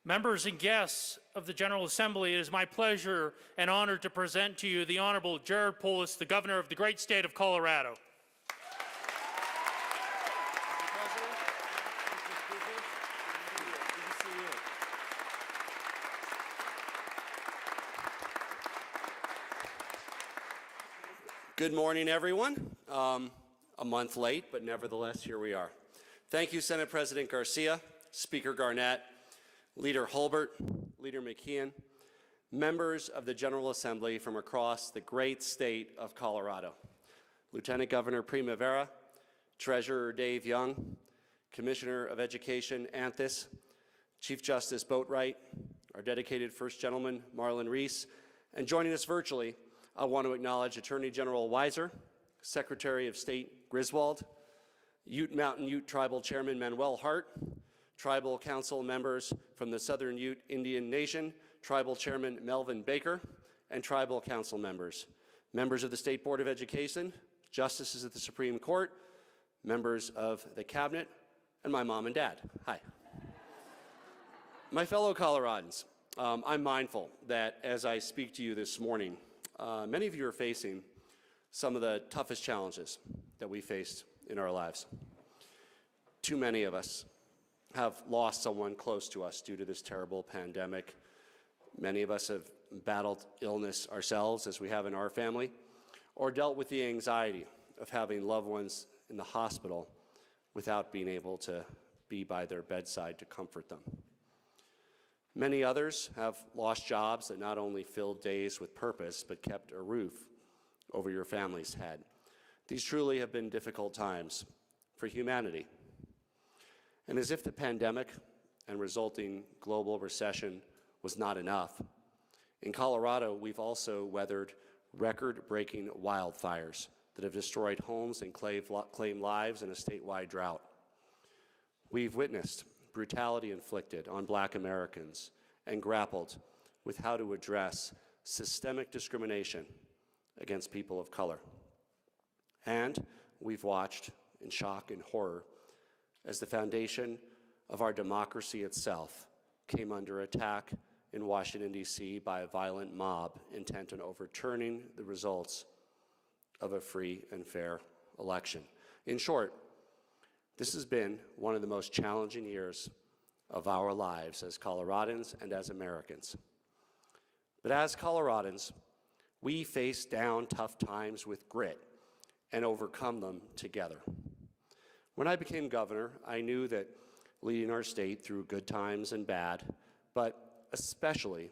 Members and guests of the General Assembly, it is my pleasure and honor to present to you the Honorable Jared Polis, the Governor of the great state of Colorado. Good morning, everyone. A month late, but nevertheless, here we are. Thank you, Senate President Garcia, Speaker Garnett, Leader Holbert, Leader McKeon, members of the General Assembly from across the great state of Colorado, Lieutenant Governor Primavera, Treasurer Dave Young, Commissioner of Education Anthis, Chief Justice Boatwright, our dedicated First Gentleman Marlon Reese, and joining us virtually, I want to acknowledge Attorney General Weiser, Secretary of State Griswold, Ute Mountain Ute Tribal Chairman Manuel Hart, Tribal Council members from the Southern Ute Indian Nation, Tribal Chairman Melvin Baker, and Tribal Council members, members of the State Board of Education, justices of the Supreme Court, members of the Cabinet, and my mom and dad. Hi. My fellow Coloradans, I'm mindful that as I speak to you this morning, many of you are facing some of the toughest challenges that we faced in our lives. Too many of us have lost someone close to us due to this terrible pandemic. Many of us have battled illness ourselves, as we have in our family, or dealt with the anxiety of having loved ones in the hospital without being able to be by their bedside to comfort them. Many others have lost jobs that not only filled days with purpose, but kept a roof over your family's head. These truly have been difficult times for humanity. And as if the pandemic and resulting global recession was not enough, in Colorado, we've also weathered record-breaking wildfires that have destroyed homes and claimed lives in a statewide drought. We've witnessed brutality inflicted on Black Americans and grappled with how to address systemic discrimination against people of color. And we've watched in shock and horror as the foundation of our democracy itself came under attack in Washington, D.C. by a violent mob intent on overturning the results of a free and fair election. In short, this has been one of the most challenging years of our lives as Coloradans and as Americans. But as Coloradans, we face down tough times with grit and overcome them together. When I became governor, I knew that leading our state through good times and bad, but especially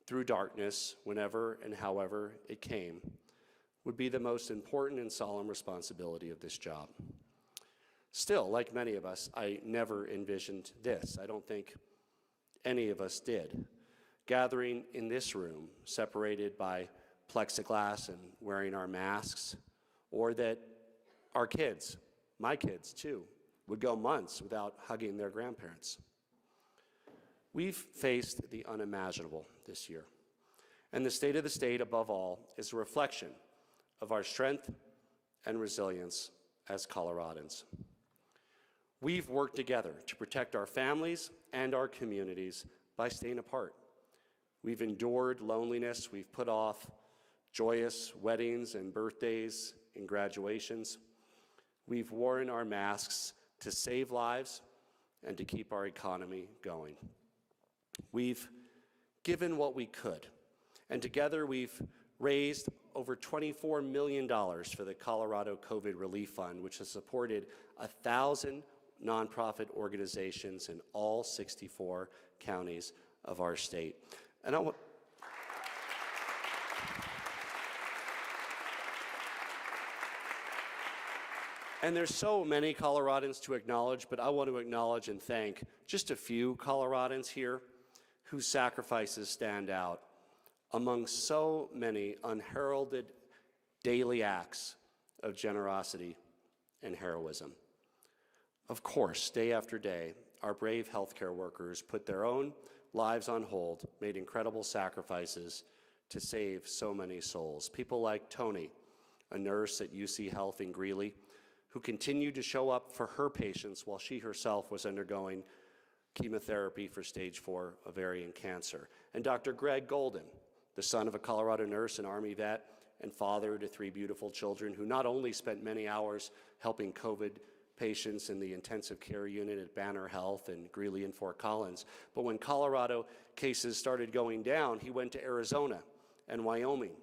through darkness, whenever and however it came, would be the most important and solemn responsibility of this job. Still, like many of us, I never envisioned this. I don't think any of us did. Gathering in this room, separated by plexiglass and wearing our masks, or that our kids, my kids too, would go months without hugging their grandparents. We've faced the unimaginable this year, and the state of the state, above all, is a reflection of our strength and resilience as Coloradans. We've worked together to protect our families and our communities by staying apart. We've endured loneliness. We've put off joyous weddings and birthdays and graduations. We've worn our masks to save lives and to keep our economy going. We've given what we could, and together we've raised over $24 million for the Colorado COVID Relief Fund, which has supported 1,000 nonprofit organizations in all 64 counties of our state. And there's so many Coloradans to acknowledge, but I want to acknowledge and thank just a few Coloradans here whose sacrifices stand out among so many unheralded daily acts of generosity and heroism. Of course, day after day, our brave healthcare workers put their own lives on hold, made incredible sacrifices to save so many souls. People like Tony, a nurse at UC Health in Greeley, who continued to show up for her patients while she herself was undergoing chemotherapy for stage 4 ovarian cancer. And Dr. Greg Golden, the son of a Colorado nurse and Army vet and father to 3 beautiful children, who not only spent many hours helping COVID patients in the intensive care unit at Banner Health and Greeley and Fort Collins, but when Colorado cases started going down, he went to Arizona and Wyoming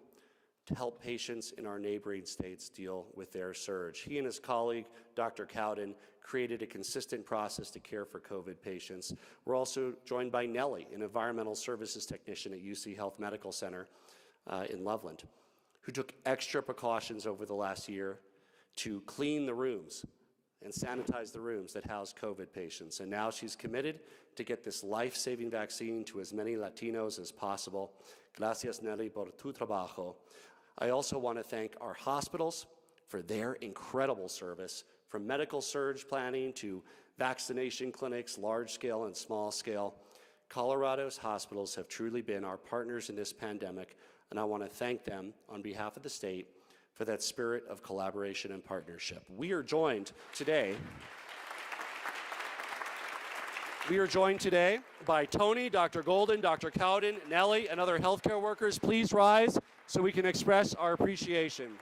to help patients in our neighboring states deal with their surge. He and his colleague, Dr. Cowden, created a consistent process to care for COVID patients. We're also joined by Nellie, an environmental services technician at UC Health Medical Center in Loveland, who took extra precautions over the last year to clean the rooms and sanitize the rooms that house COVID patients. And now she's committed to get this life-saving vaccine to as many Latinos as possible. Gracias, Nelly, por tu trabajo. I also want to thank our hospitals for their incredible service, from medical surge planning to vaccination clinics, large scale and small scale. Colorado's hospitals have truly been our partners in this pandemic, and I want to thank them on behalf of the state for that spirit of collaboration and partnership. We are joined today by Tony, Dr. Golden, Dr. Cowden, Nellie, and other healthcare workers. Please rise so we can express our appreciation.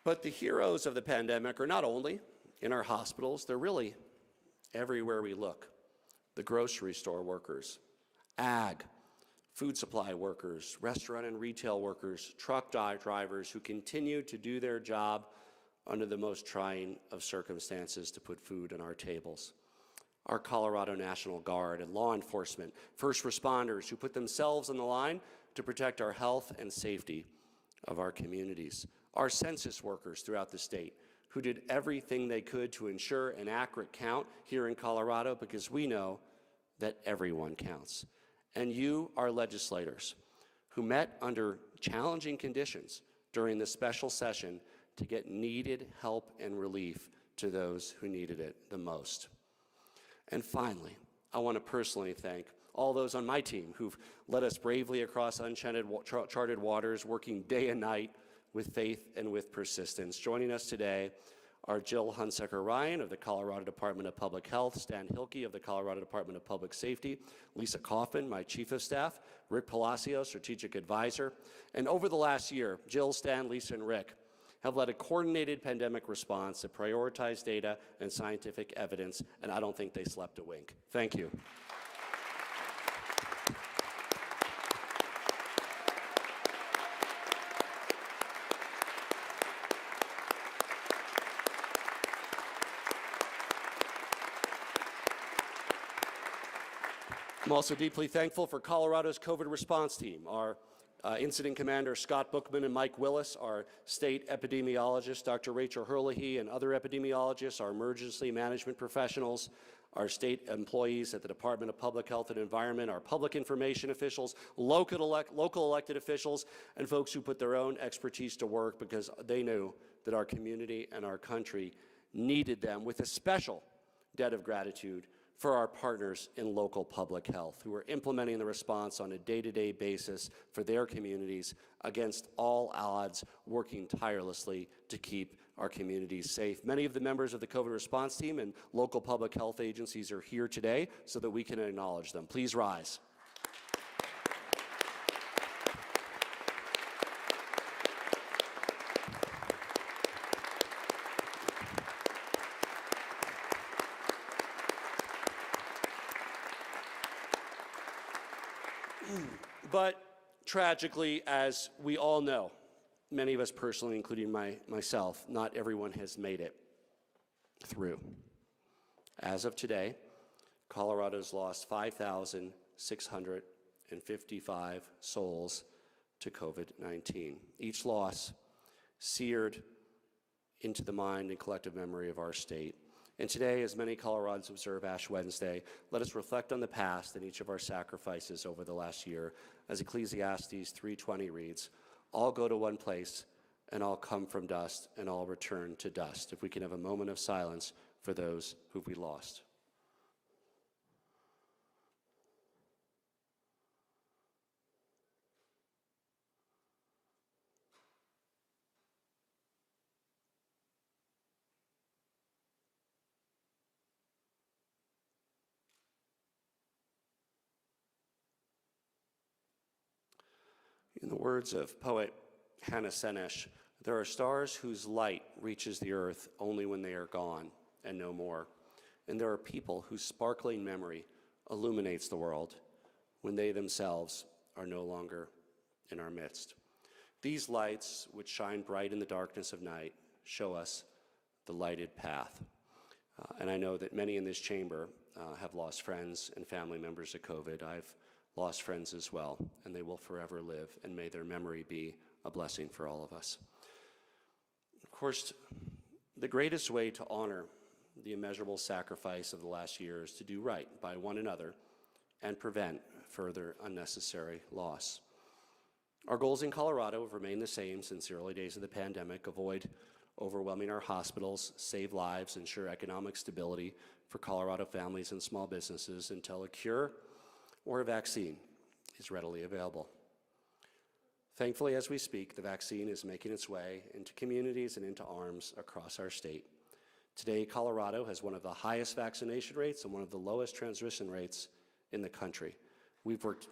But the heroes of the pandemic are not only in our hospitals, they're really everywhere we look. The grocery store workers, ag, food supply workers, restaurant and retail workers, truck drivers who continue to do their job under the most trying of circumstances to put food on our tables. Our Colorado National Guard and law enforcement, first responders who put themselves on the line to protect our health and safety of our communities. Our census workers throughout the state who did everything they could to ensure an accurate count here in Colorado, because we know that everyone counts. And you, our legislators, who met under challenging conditions during this special session to get needed help and relief to those who needed it the most. And finally, I want to personally thank all those on my team who've led us bravely across uncharted waters, working day and night with faith and with persistence. Joining us today are Jill Hunsaker-Ryan of the Colorado Department of Public Health, Stan Hilke of the Colorado Department of Public Safety, Lisa Coffin, my Chief of Staff, Rick Palacio, Strategic Advisor. And over the last year, Jill, Stan, Lisa, and Rick have led a coordinated pandemic response that prioritized data and scientific evidence, and I don't think they slept a wink. Thank you. I'm also deeply thankful for Colorado's COVID response team, our incident commander Scott Bookman and Mike Willis, our state epidemiologist Dr. Rachel Herlihy and other epidemiologists, our emergency management professionals, our state employees at the Department of Public Health and Environment, our public information officials, local elected officials, and folks who put their own expertise to work because they knew that our community and our country needed them, with a special debt of gratitude for our partners in local public health who are implementing the response on a day-to-day basis for their communities against all odds, working tirelessly to keep our communities safe. Many of the members of the COVID response team and local public health agencies are here today so that we can acknowledge them. Please rise. But tragically, as we all know, many of us personally, including myself, not everyone has made it through. As of today, Colorado's lost 5,655 souls to COVID-19. Each loss seared into the mind and collective memory of our state. And today, as many Coloradans observe Ash Wednesday, let us reflect on the past and each of our sacrifices over the last year. As Ecclesiastes 3:20 reads, all go to one place, and all come from dust, and all return to dust. If we can have a moment of silence for those who we lost. In the words of poet Hannah Senesh, there are stars whose light reaches the earth only when they are gone and no more. And there are people whose sparkling memory illuminates the world when they themselves are no longer in our midst. These lights, which shine bright in the darkness of night, show us the lighted path. And I know that many in this chamber have lost friends and family members to COVID. I've lost friends as well, and they will forever live, and may their memory be a blessing for all of us. Of course, the greatest way to honor the immeasurable sacrifice of the last year is to do right by one another and prevent further unnecessary loss. Our goals in Colorado have remained the same since the early days of the pandemic: avoid overwhelming our hospitals, save lives, ensure economic stability for Colorado families and small businesses until a cure or a vaccine is readily available. Thankfully, as we speak, the vaccine is making its way into communities and into arms across our state. Today, Colorado has one of the highest vaccination rates and one of the lowest transmission rates in the country. We've worked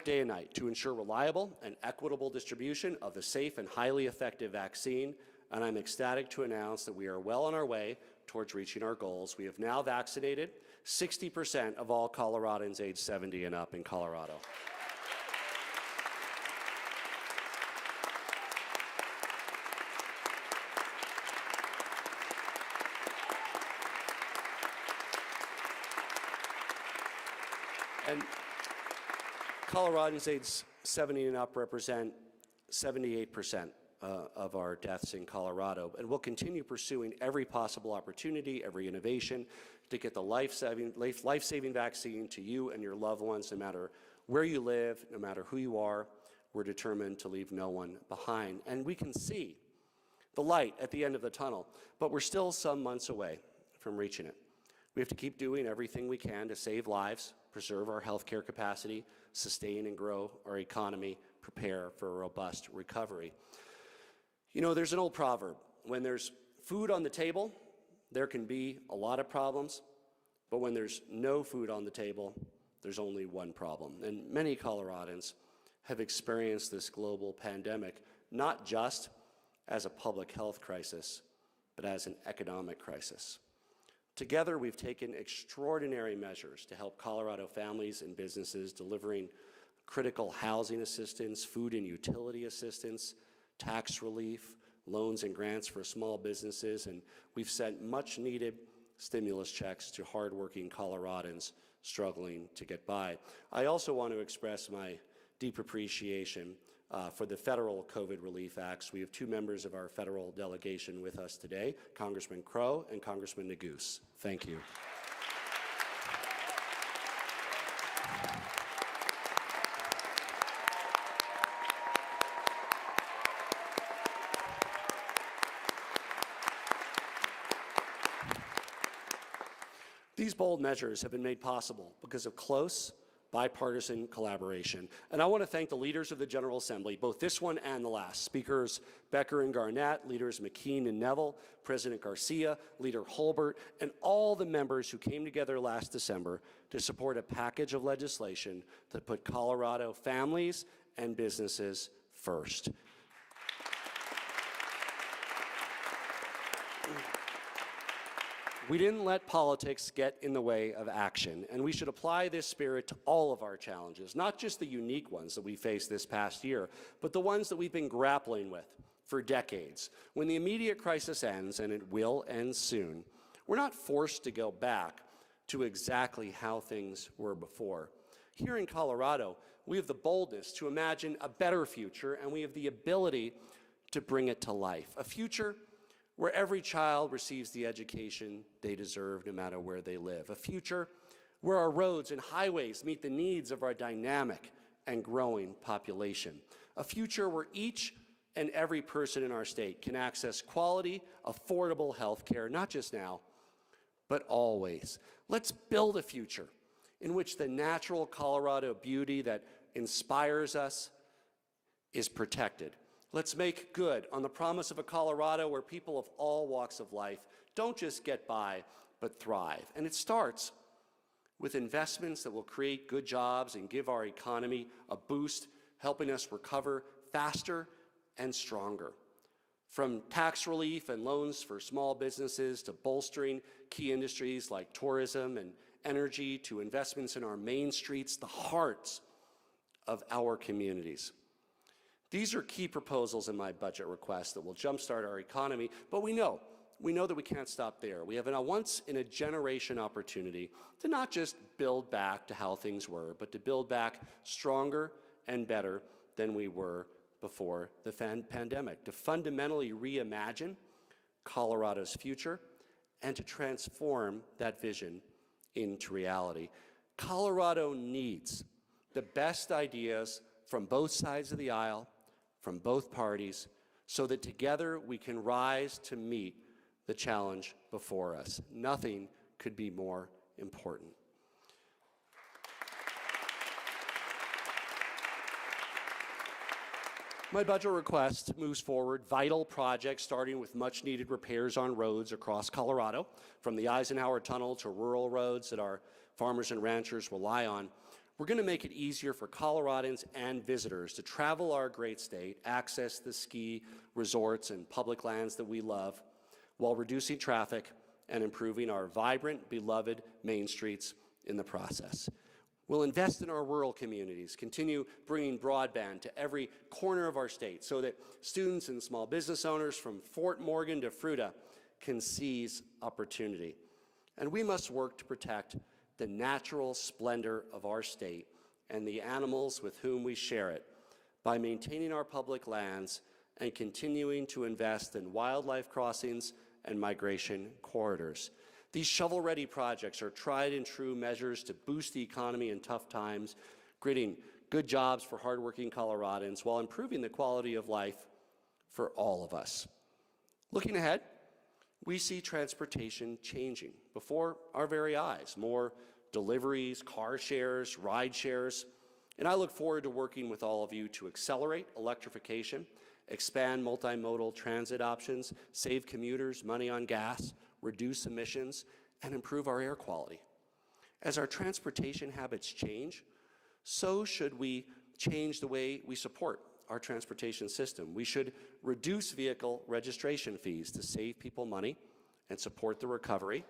day and night to ensure reliable and equitable distribution of the safe and highly effective vaccine, and I'm ecstatic to announce that we are well on our way towards reaching our goals. We have now vaccinated 60% of all Coloradans age 70 and up in Colorado. And Coloradans age 70 and up represent 78% of our deaths in Colorado, and we'll continue pursuing every possible opportunity, every innovation to get the life-saving vaccine to you and your loved ones, no matter where you live, no matter who you are. We're determined to leave no one behind. And we can see the light at the end of the tunnel, but we're still some months away from reaching it. We have to keep doing everything we can to save lives, preserve our healthcare capacity, sustain and grow our economy, prepare for a robust recovery. You know, there's an old proverb: when there's food on the table, there can be a lot of problems, but when there's no food on the table, there's only one problem. And many Coloradans have experienced this global pandemic not just as a public health crisis, but as an economic crisis. Together, we've taken extraordinary measures to help Colorado families and businesses, delivering critical housing assistance, food and utility assistance, tax relief, loans and grants for small businesses, and we've sent much needed stimulus checks to hardworking Coloradans struggling to get by. I also want to express my deep appreciation for the federal COVID relief acts. We have two members of our federal delegation with us today, Congressman Crow and Congressman Neguse. Thank you. These bold measures have been made possible because of close, bipartisan collaboration. And I want to thank the leaders of the General Assembly, both this one and the last: Speakers Becker and Garnett, Leaders McKean and Neville, President Garcia, Leader Holbert, and all the members who came together last December to support a package of legislation that put Colorado families and businesses first. We didn't let politics get in the way of action, and we should apply this spirit to all of our challenges, not just the unique ones that we faced this past year, but the ones that we've been grappling with for decades. When the immediate crisis ends, and it will end soon, we're not forced to go back to exactly how things were before. Here in Colorado, we have the boldness to imagine a better future, and we have the ability to bring it to life, a future where every child receives the education they deserve no matter where they live, a future where our roads and highways meet the needs of our dynamic and growing population. A future where each and every person in our state can access quality, affordable health care, not just now, but always. Let's build a future in which the natural Colorado beauty that inspires us is protected. Let's make good on the promise of a Colorado where people of all walks of life don't just get by, but thrive. And it starts with investments that will create good jobs and give our economy a boost, helping us recover faster and stronger. From tax relief and loans for small businesses to bolstering key industries like tourism and energy to investments in our main streets, the hearts of our communities. These are key proposals in my budget request that will jumpstart our economy, but we know that we can't stop there. We have a once-in-a-generation opportunity to not just build back to how things were, but to build back stronger and better than we were before the pandemic, to fundamentally reimagine Colorado's future and to transform that vision into reality. Colorado needs the best ideas from both sides of the aisle, from both parties, so that together we can rise to meet the challenge before us. Nothing could be more important. My budget request moves forward vital projects, starting with much-needed repairs on roads across Colorado, from the Eisenhower Tunnel to rural roads that our farmers and ranchers rely on. We're going to make it easier for Coloradans and visitors to travel our great state, access the ski resorts and public lands that we love, while reducing traffic and improving our vibrant, beloved main streets in the process. We'll invest in our rural communities, continue bringing broadband to every corner of our state so that students and small business owners from Fort Morgan to Fruita can seize opportunity. And we must work to protect the natural splendor of our state and the animals with whom we share it by maintaining our public lands and continuing to invest in wildlife crossings and migration corridors. These shovel-ready projects are tried and true measures to boost the economy in tough times, creating good jobs for hardworking Coloradans while improving the quality of life for all of us. Looking ahead, we see transportation changing before our very eyes. More deliveries, car shares, ride shares, and I look forward to working with all of you to accelerate electrification, expand multimodal transit options, save commuters money on gas, reduce emissions, and improve our air quality. As our transportation habits change, so should we change the way we support our transportation system. We should reduce vehicle registration fees to save people money and support the recovery,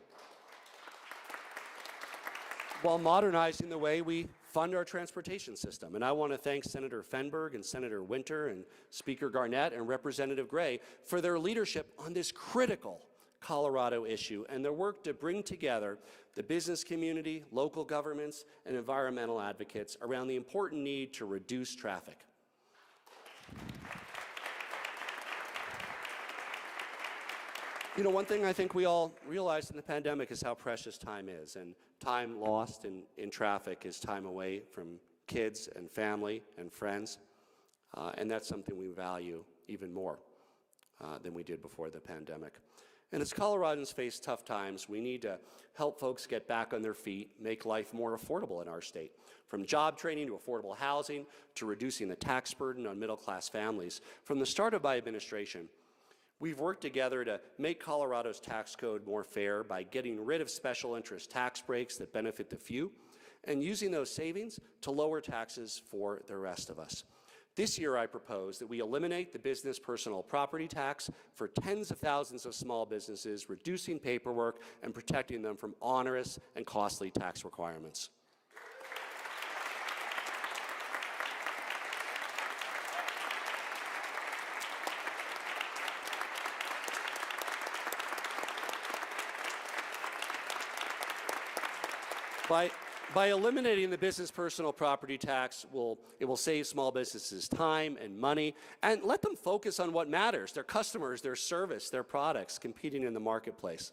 while modernizing the way we fund our transportation system. And I want to thank Senator Fenberg and Senator Winter and Speaker Garnett and Representative Gray for their leadership on this critical Colorado issue and their work to bring together the business community, local governments, and environmental advocates around the important need to reduce traffic. You know, one thing I think we all realized in the pandemic is how precious time is, and time lost in traffic is time away from kids and family and friends, and that's something we value even more than we did before the pandemic. And as Coloradans face tough times, we need to help folks get back on their feet, make life more affordable in our state. From job training to affordable housing to reducing the tax burden on middle-class families. From the start of my administration, we've worked together to make Colorado's tax code more fair by getting rid of special interest tax breaks that benefit the few and using those savings to lower taxes for the rest of us. This year, I propose that we eliminate the business personal property tax for tens of thousands of small businesses, reducing paperwork and protecting them from onerous and costly tax requirements. By eliminating the business personal property tax, it will save small businesses time and money and let them focus on what matters, their customers, their service, their products competing in the marketplace.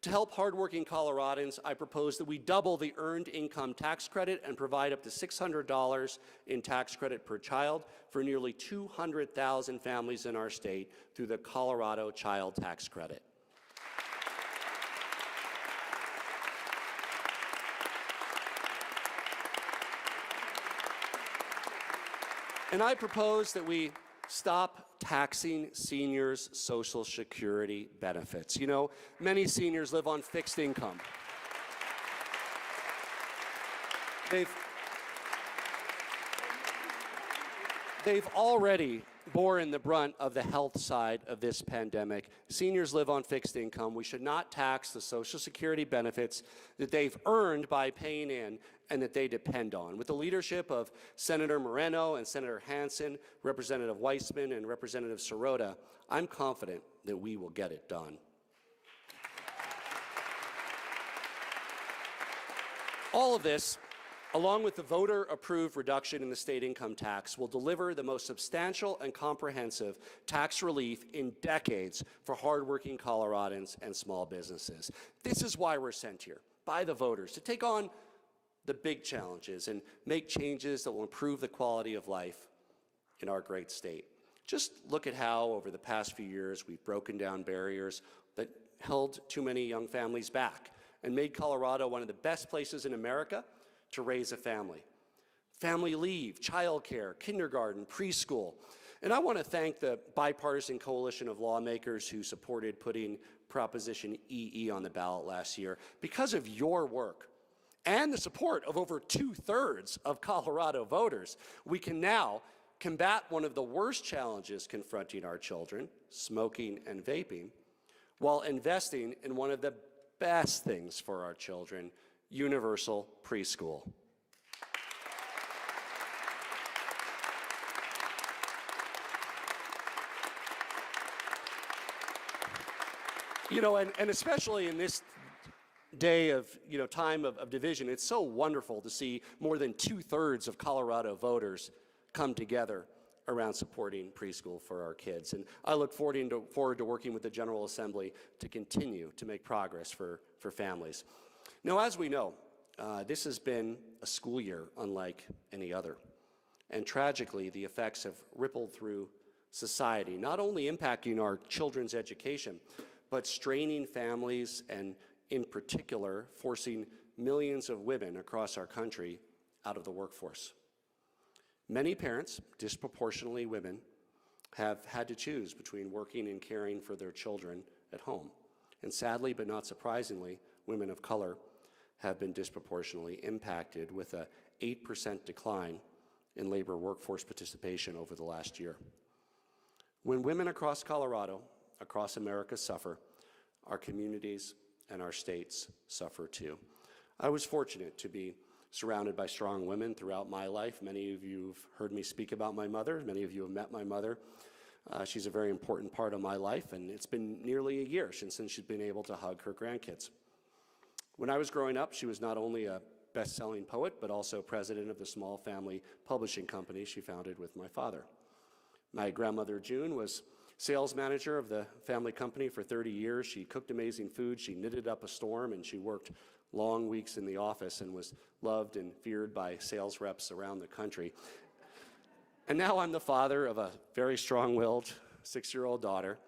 To help hardworking Coloradans, I propose that we double the Earned Income Tax Credit and provide up to $600 in tax credit per child for nearly 200,000 families in our state through the Colorado Child Tax Credit. And I propose that we stop taxing seniors' Social Security benefits. You know, many seniors live on fixed income. They've already borne the brunt of the health side of this pandemic. Seniors live on fixed income. We should not tax the Social Security benefits that they've earned by paying in and that they depend on. With the leadership of Senator Moreno and Senator Hansen, Representative Weissman, and Representative Sirota, I'm confident that we will get it done. All of this, along with the voter-approved reduction in the state income tax, will deliver the most substantial and comprehensive tax relief in decades for hardworking Coloradans and small businesses. This is why we're sent here, by the voters, to take on the big challenges and make changes that will improve the quality of life in our great state. Just look at how, over the past few years, we've broken down barriers that held too many young families back and made Colorado one of the best places in America to raise a family. Family leave, childcare, kindergarten, preschool. And I want to thank the bipartisan coalition of lawmakers who supported putting Proposition EE on the ballot last year. Because of your work and the support of over 2/3 of Colorado voters, we can now combat one of the worst challenges confronting our children, smoking and vaping, while investing in one of the best things for our children, universal preschool. You know, and especially in this day of, time of division, it's so wonderful to see more than 2/3 of Colorado voters come together around supporting preschool for our kids. And I look forward to working with the General Assembly to continue to make progress for families. Now, as we know, this has been a school year unlike any other. And tragically, the effects have rippled through society, not only impacting our children's education, but straining families and, in particular, forcing millions of women across our country out of the workforce. Many parents, disproportionately women, have had to choose between working and caring for their children at home. And sadly, but not surprisingly, women of color have been disproportionately impacted with an 8% decline in labor workforce participation over the last year. When women across Colorado, across America suffer, our communities and our states suffer too. I was fortunate to be surrounded by strong women throughout my life. Many of you have heard me speak about my mother. Many of you have met my mother. She's a very important part of my life, and it's been nearly a year since she's been able to hug her grandkids. When I was growing up, she was not only a best-selling poet, but also president of the small family publishing company she founded with my father. My grandmother, June, was sales manager of the family company for 30 years. She cooked amazing food, she knitted up a storm, and she worked long weeks in the office and was loved and feared by sales reps around the country. And now I'm the father of a very strong-willed 6-year-old daughter,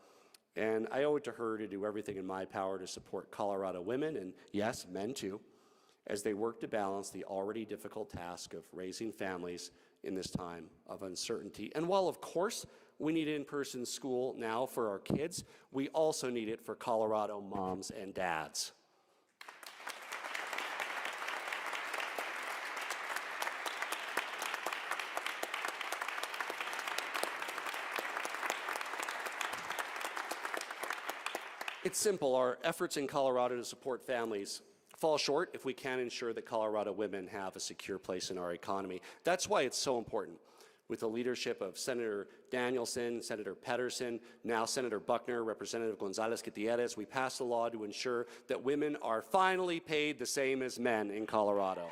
and I owe it to her to do everything in my power to support Colorado women, and yes, men too, as they work to balance the already difficult task of raising families in this time of uncertainty. And while, of course, we need in-person school now for our kids, we also need it for Colorado moms and dads. It's simple. Our efforts in Colorado to support families fall short if we can't ensure that Colorado women have a secure place in our economy. That's why it's so important. With the leadership of Senator Danielson, Senator Pedersen, now Senator Buckner, Representative Gonzalez-Gutierrez, we passed a law to ensure that women are finally paid the same as men in Colorado.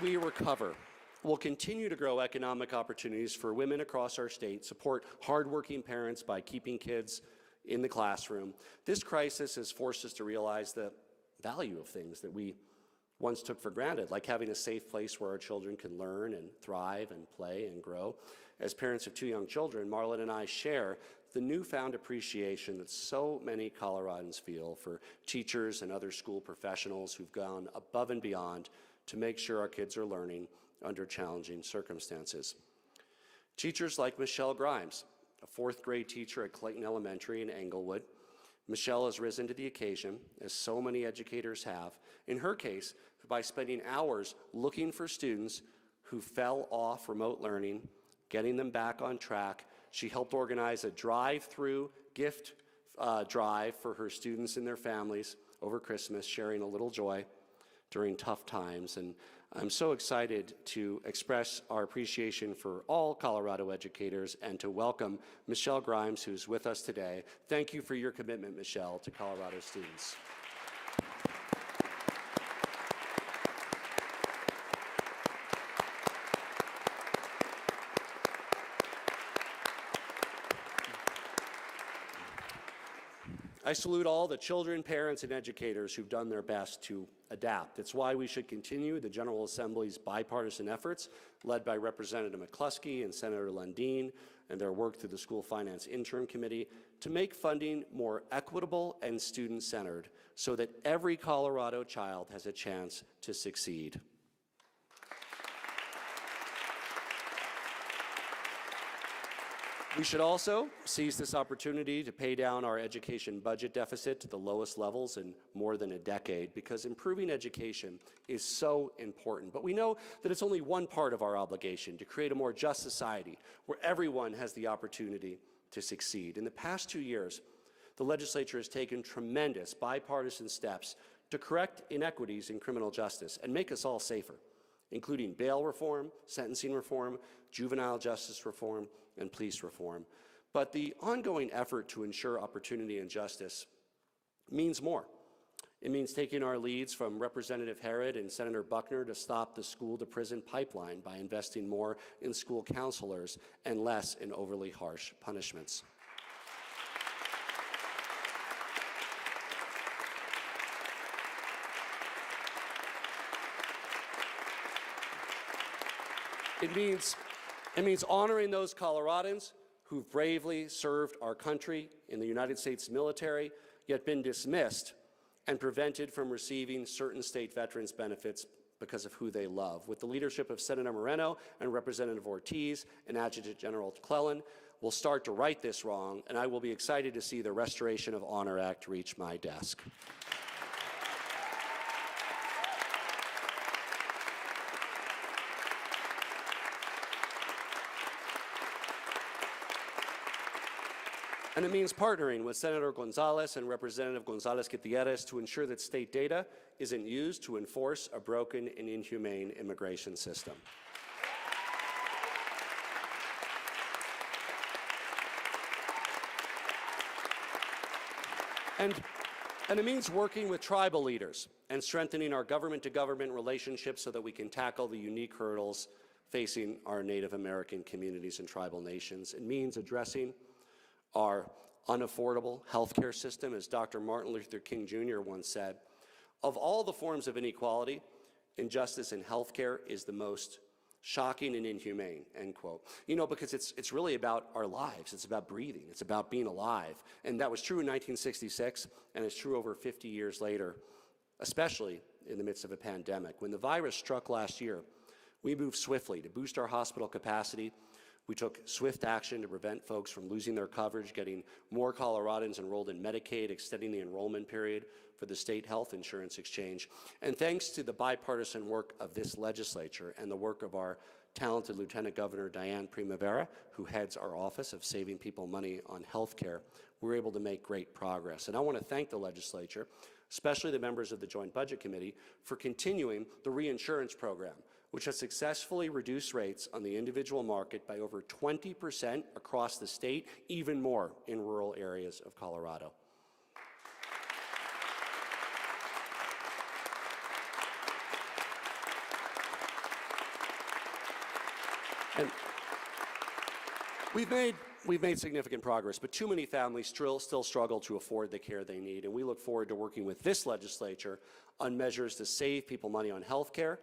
we recover, we'll continue to grow economic opportunities for women across our state, support hardworking parents by keeping kids in the classroom. This crisis has forced us to realize the value of things that we once took for granted, like having a safe place where our children can learn and thrive and play and grow. As parents of 2 young children, Marlon and I share the newfound appreciation that so many Coloradans feel for teachers and other school professionals who've gone above and beyond to make sure our kids are learning under challenging circumstances. Teachers like Michelle Grimes, a 4th grade teacher at Clayton Elementary in Englewood. Michelle has risen to the occasion, as so many educators have, in her case, by spending hours looking for students who fell off remote learning, getting them back on track. She helped organize a drive-through gift drive for her students and their families over Christmas, sharing a little joy during tough times. And I'm so excited to express our appreciation for all Colorado educators and to welcome Michelle Grimes, who's with us today. Thank you for your commitment, Michelle, to Colorado students. I salute all the children, parents, and educators who've done their best to adapt. It's why we should continue the General Assembly's bipartisan efforts, led by Representative McCluskey and Senator Lundeen, and their work through the School Finance Interim Committee, to make funding more equitable and student-centered so that every Colorado child has a chance to succeed. We should also seize this opportunity to pay down our education budget deficit to the lowest levels in more than a decade, because improving education is so important. But we know that it's only one part of our obligation to create a more just society where everyone has the opportunity to succeed. In the past 2 years, the legislature has taken tremendous bipartisan steps to correct inequities in criminal justice and make us all safer, including bail reform, sentencing reform, juvenile justice reform, and police reform. But the ongoing effort to ensure opportunity and justice means more. It means taking our leads from Representative Herod and Senator Buckner to stop the school-to-prison pipeline by investing more in school counselors and less in overly harsh punishments. It means honoring those Coloradans who've bravely served our country in the United States military, yet been dismissed and prevented from receiving certain state veterans benefits because of who they love. With the leadership of Senator Moreno and Representative Ortiz and Adjutant General Clellan, we'll start to right this wrong, and I will be excited to see the Restoration of Honor Act reach my desk. And it means partnering with Senator Gonzalez and Representative Gonzalez-Gutierrez to ensure that state data isn't used to enforce a broken and inhumane immigration system. And it means working with tribal leaders and strengthening our government-to-government relationships so that we can tackle the unique hurdles facing our Native American communities and tribal nations. It means addressing our unaffordable healthcare system. As Dr. Martin Luther King Jr. once said, of all the forms of inequality, injustice in healthcare is the most shocking and inhumane, end quote. You know, because it's really about our lives. It's about breathing. It's about being alive. And that was true in 1966, and it's true over 50 years later, especially in the midst of a pandemic. When the virus struck last year, we moved swiftly to boost our hospital capacity. We took swift action to prevent folks from losing their coverage, getting more Coloradans enrolled in Medicaid, extending the enrollment period for the state health insurance exchange. And thanks to the bipartisan work of this legislature and the work of our talented Lieutenant Governor Diane Primavera, who heads our Office of Saving People Money on Health Care, we're able to make great progress. And I want to thank the legislature, especially the members of the Joint Budget Committee, for continuing the reinsurance program, which has successfully reduced rates on the individual market by over 20% across the state, even more in rural areas of Colorado. We've made significant progress, but too many families still struggle to afford the care they need, and we look forward to working with this legislature on measures to save people money on health care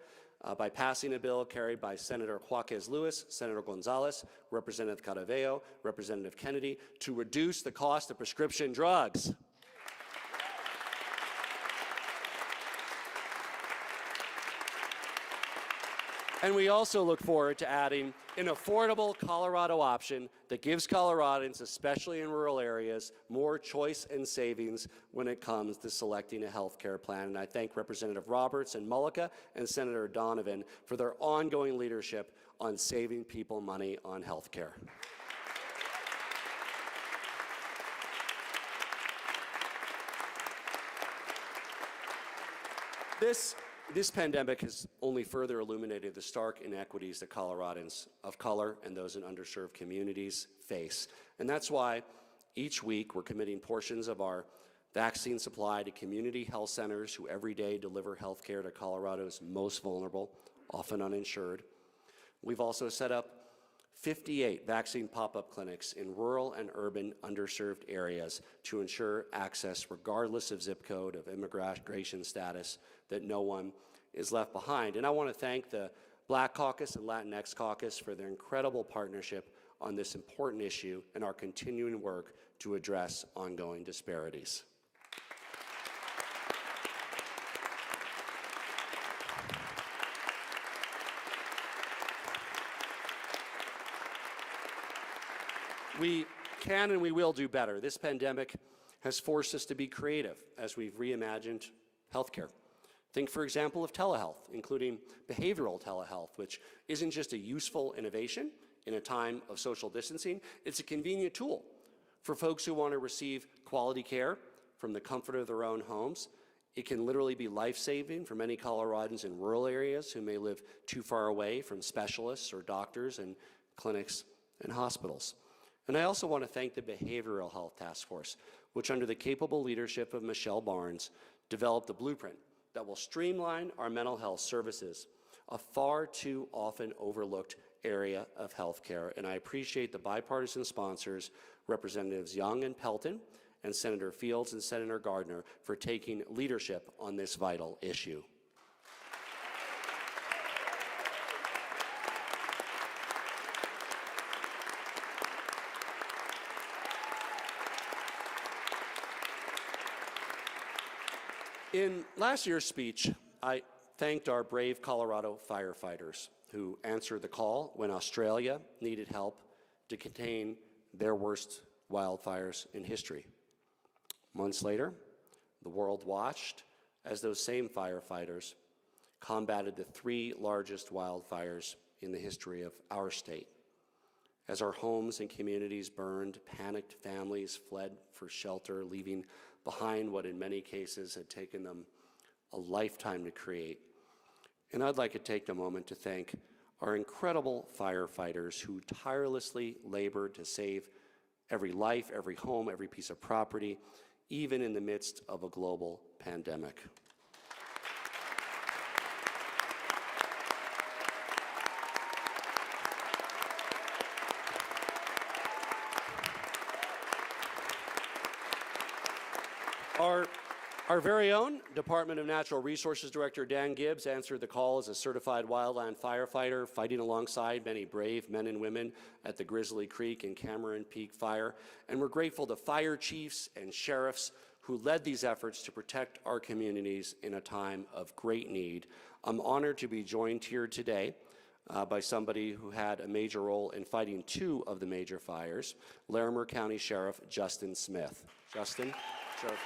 by passing a bill carried by Senator Juarez Lewis, Senator Gonzalez, Representative Caraveo, Representative Kennedy, to reduce the cost of prescription drugs. And we also look forward to adding an affordable Colorado option that gives Coloradans, especially in rural areas, more choice and savings when it comes to selecting a health care plan. And I thank Representative Roberts and Mullica and Senator Donovan for their ongoing leadership on saving people money on health care. This pandemic has only further illuminated the stark inequities that Coloradans of color and those in underserved communities face. And that's why each week we're committing portions of our vaccine supply to community health centers who every day deliver health care to Colorado's most vulnerable, often uninsured. We've also set up 58 vaccine pop-up clinics in rural and urban underserved areas to ensure access regardless of zip code, of immigration status, that no one is left behind. And I want to thank the Black Caucus and Latinx Caucus for their incredible partnership on this important issue and our continuing work to address ongoing disparities. We can and we will do better. This pandemic has forced us to be creative as we've reimagined healthcare. Think, for example, of telehealth, including behavioral telehealth, which isn't just a useful innovation in a time of social distancing, it's a convenient tool for folks who want to receive quality care from the comfort of their own homes. It can literally be life-saving for many Coloradans in rural areas who may live too far away from specialists or doctors and clinics and hospitals. And I also want to thank the Behavioral Health Task Force, which under the capable leadership of Michelle Barnes, developed a blueprint that will streamline our mental health services, a far too often overlooked area of healthcare. And I appreciate the bipartisan sponsors, Representatives Young and Pelton, and Senator Fields and Senator Gardner, for taking leadership on this vital issue. In last year's speech, I thanked our brave Colorado firefighters who answered the call when Australia needed help to contain their worst wildfires in history. Months later, the world watched as those same firefighters combated the 3 largest wildfires in the history of our state. As our homes and communities burned, panicked families fled for shelter, leaving behind what in many cases had taken them a lifetime to create. And I'd like to take a moment to thank our incredible firefighters who tirelessly labored to save every life, every home, every piece of property, even in the midst of a global pandemic. Our very own Department of Natural Resources Director Dan Gibbs answered the call as a certified wildland firefighter, fighting alongside many brave men and women at the Grizzly Creek and Cameron Peak Fire. And we're grateful to fire chiefs and sheriffs who led these efforts to protect our communities in a time of great need. I'm honored to be joined here today by somebody who had a major role in fighting 2 of the major fires, Larimer County Sheriff Justin Smith. Justin, Sheriff.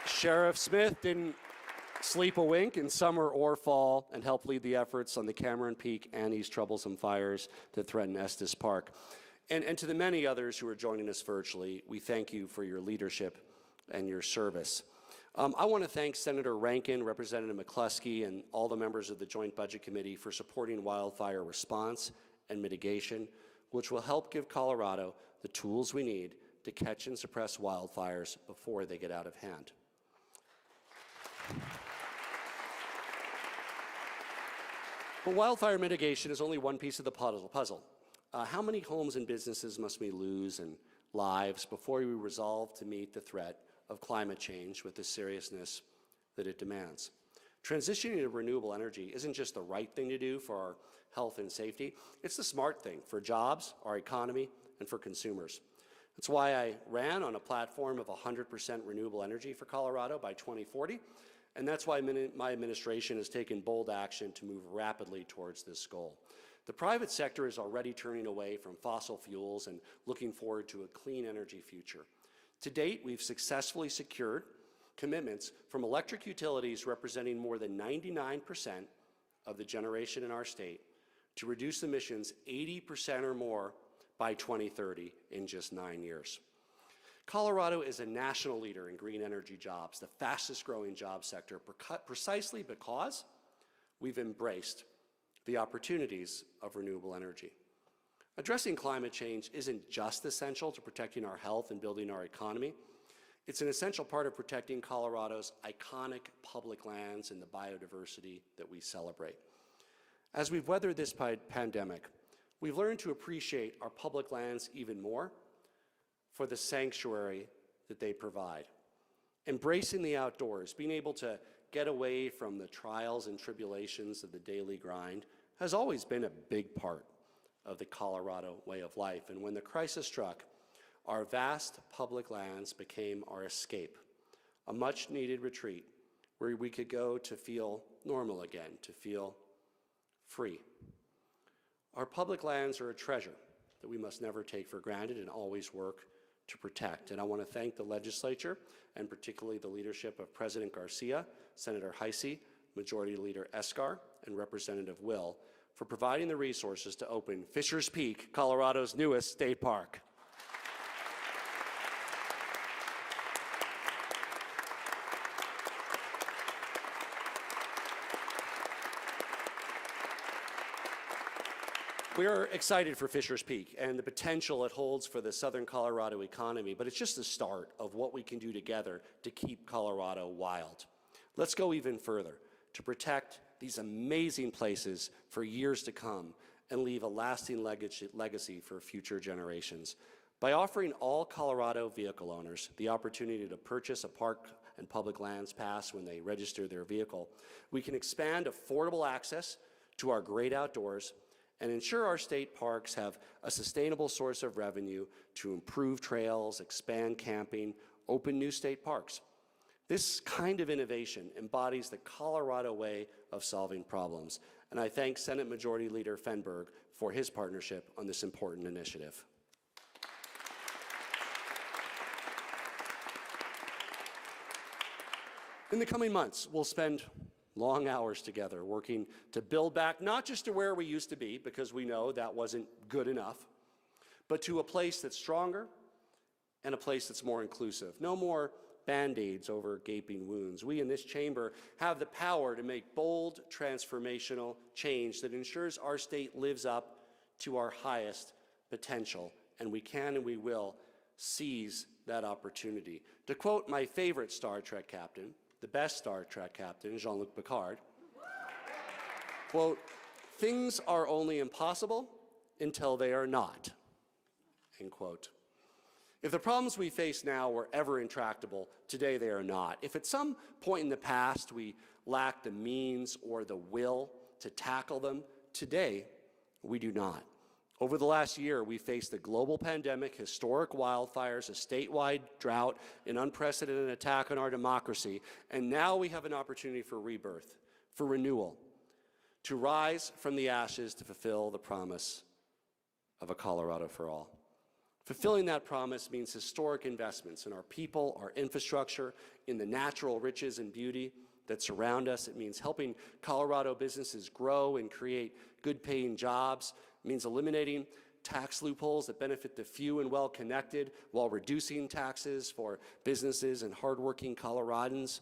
Sheriff Smith didn't sleep a wink in summer or fall and helped lead the efforts on the Cameron Peak and East troublesome fires that threaten Estes Park. And to the many others who are joining us virtually, we thank you for your leadership and your service. I want to thank Senator Rankin, Representative McCluskey, and all the members of the Joint Budget Committee for supporting wildfire response and mitigation, which will help give Colorado the tools we need to catch and suppress wildfires before they get out of hand. But wildfire mitigation is only one piece of the puzzle. How many homes and businesses must we lose and lives before we resolve to meet the threat of climate change with the seriousness that it demands? Transitioning to renewable energy isn't just the right thing to do for our health and safety, it's the smart thing for jobs, our economy, and for consumers. That's why I ran on a platform of 100% renewable energy for Colorado by 2040, and that's why my administration has taken bold action to move rapidly towards this goal. The private sector is already turning away from fossil fuels and looking forward to a clean energy future. To date, we've successfully secured commitments from electric utilities representing more than 99% of the generation in our state to reduce emissions 80% or more by 2030 in just 9 years. Colorado is a national leader in green energy jobs, the fastest growing job sector, precisely because we've embraced the opportunities of renewable energy. Addressing climate change isn't just essential to protecting our health and building our economy. It's an essential part of protecting Colorado's iconic public lands and the biodiversity that we celebrate. As we've weathered this pandemic, we've learned to appreciate our public lands even more for the sanctuary that they provide. Embracing the outdoors, being able to get away from the trials and tribulations of the daily grind has always been a big part of the Colorado way of life. And when the crisis struck, our vast public lands became our escape, a much-needed retreat where we could go to feel normal again, to feel free. Our public lands are a treasure that we must never take for granted and always work to protect. And I want to thank the legislature, and particularly the leadership of President Garcia, Senator Heisey, Majority Leader Escar, and Representative Will, for providing the resources to open Fisher's Peak, Colorado's newest state park. We are excited for Fisher's Peak and the potential it holds for the southern Colorado economy, but it's just the start of what we can do together to keep Colorado wild. Let's go even further to protect these amazing places for years to come and leave a lasting legacy for future generations. By offering all Colorado vehicle owners the opportunity to purchase a park and public lands pass when they register their vehicle, we can expand affordable access to our great outdoors and ensure our state parks have a sustainable source of revenue to improve trails, expand camping, open new state parks. This kind of innovation embodies the Colorado way of solving problems, and I thank Senate Majority Leader Fenberg for his partnership on this important initiative. In the coming months, we'll spend long hours together working to build back not just to where we used to be, because we know that wasn't good enough, but to a place that's stronger and a place that's more inclusive. No more Band-Aids over gaping wounds. We in this chamber have the power to make bold, transformational change that ensures our state lives up to our highest potential, and we can and we will seize that opportunity. To quote my favorite Star Trek captain, the best Star Trek captain, Jean-Luc Picard, quote, "Things are only impossible until they are not," end quote. If the problems we face now were ever intractable, today they are not. If at some point in the past we lacked the means or the will to tackle them, today we do not. Over the last year, we faced a global pandemic, historic wildfires, a statewide drought, an unprecedented attack on our democracy, and now we have an opportunity for rebirth, for renewal, to rise from the ashes to fulfill the promise of a Colorado for all. Fulfilling that promise means historic investments in our people, our infrastructure, in the natural riches and beauty that surround us. It means helping Colorado businesses grow and create good-paying jobs. It means eliminating tax loopholes that benefit the few and well-connected while reducing taxes for businesses and hardworking Coloradans.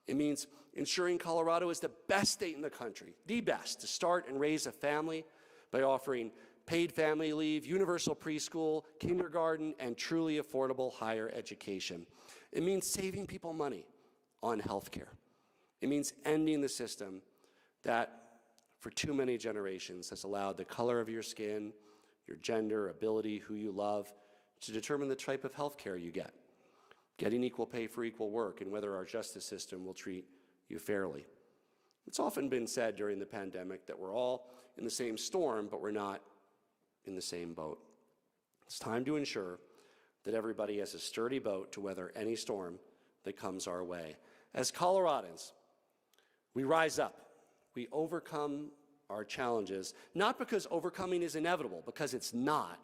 It means ensuring Colorado is the best state in the country, the best, to start and raise a family by offering paid family leave, universal preschool, kindergarten, and truly affordable higher education. It means saving people money on health care. It means ending the system that for too many generations has allowed the color of your skin, your gender, ability, who you love, to determine the type of health care you get. Getting equal pay for equal work and whether our justice system will treat you fairly. It's often been said during the pandemic that we're all in the same storm, but we're not in the same boat. It's time to ensure that everybody has a sturdy boat to weather any storm that comes our way. As Coloradans, we rise up. We overcome our challenges, not because overcoming is inevitable, because it's not,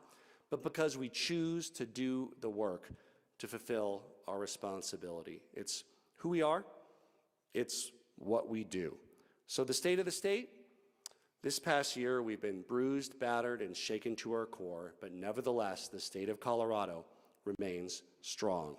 but because we choose to do the work to fulfill our responsibility. It's who we are, it's what we do. So the state of the state, this past year we've been bruised, battered, and shaken to our core, but nevertheless, the state of Colorado remains strong.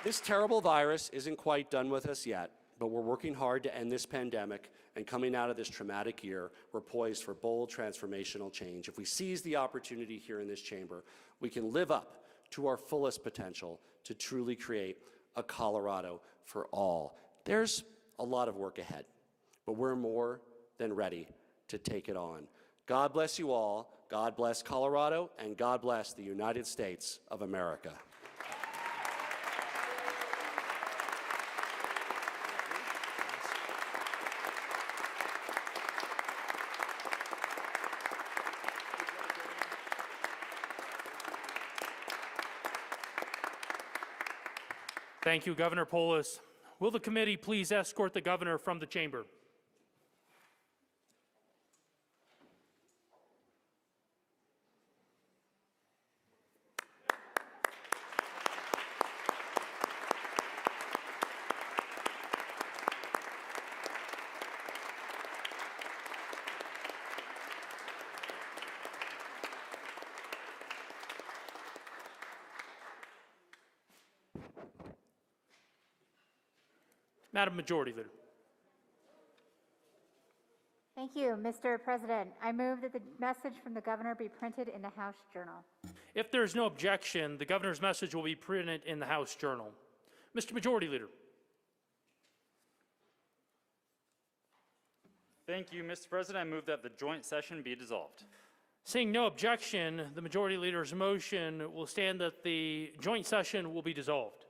This terrible virus isn't quite done with us yet, but we're working hard to end this pandemic, and coming out of this traumatic year, we're poised for bold transformational change. If we seize the opportunity here in this chamber, we can live up to our fullest potential to truly create a Colorado for all. There's a lot of work ahead, but we're more than ready to take it on. God bless you all, God bless Colorado, and God bless the United States of America. Thank you, Governor Polis. Will the committee please escort the governor from the chamber? Madam Majority Leader. Thank you, Mr. President. I move that the message from the governor be printed in the House Journal. If there is no objection, the governor's message will be printed in the House Journal. Mr. Majority Leader. Thank you, Mr. President. I move that the joint session be dissolved. Seeing no objection, the Majority Leader's motion will stand that the joint session will be dissolved.